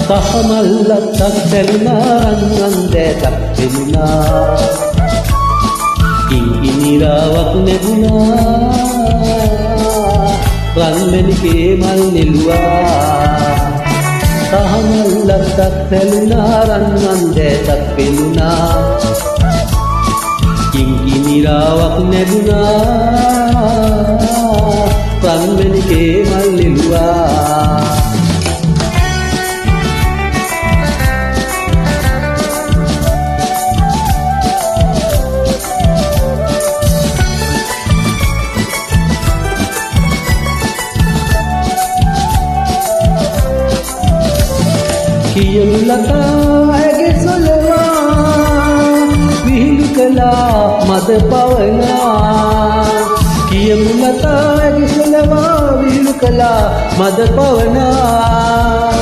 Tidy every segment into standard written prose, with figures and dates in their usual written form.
සහමල්ලක් තැළුණා රන්වන්දෑටක් පෙනුණා කිංකිණිරාවක් නැගුණා රන්මැණිකේ මල් නෙළුවා සහමල්ලක් තැළුණා රන්වන්දෑටක් පෙනුණා කිංකිණිරාවක් නැගුණා රන්මැණිකේ මල් නෙළුවා කියනු ලතා ඇගේ සොලවා විහිළු කළා මද පවනා කියනු ලතා ඇගේ සොලවා විහිළු කළා මද පවනා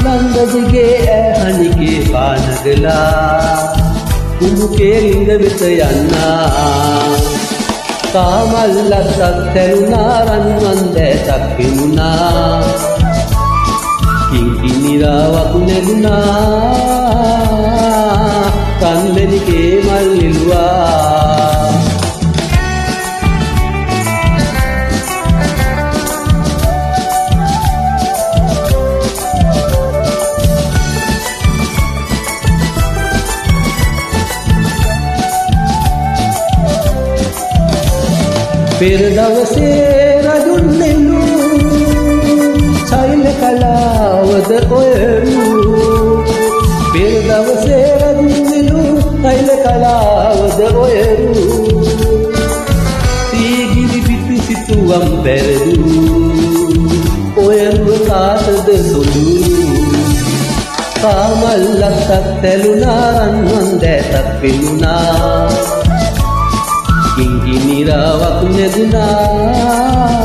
නන්දදිගේ ඇහනිගේ පානගලා කුමුකේ ලිංග වෙත යන්නා කාමල්ලක් තැළුණා රන්වන්දෑටක් පෙනුණා කිංකිණිරාවක් නැගුණා රන්මැණිකේ මල් නෙළුවා පෙර දවසේ රජුන් සෛල කලාවද ඔයරු පෙර දවසේ රජුනිලු සෛල කලාවද ඔයරු සීගිරි පිටු සිතුවම් පැරදු ඔයරු කාටද සොදු කාමල්ලක් තැළුණා රන්වන්දෑටක් පෙනුණා කිංකිණිරාවක් නැගුණා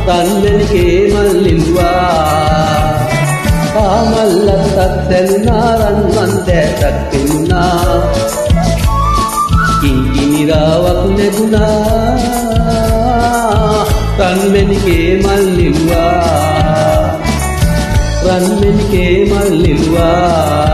රන්මැණිකේ මල් නෙළුවා කාමල්ලක් තැළුණා රන්වන්දෑටක් පෙනුණා කිංකිණිරාවක් නැගුණා රන්මැණිකේ මල් නෙළුවා රන්මැණිකේ මල් නෙළුවා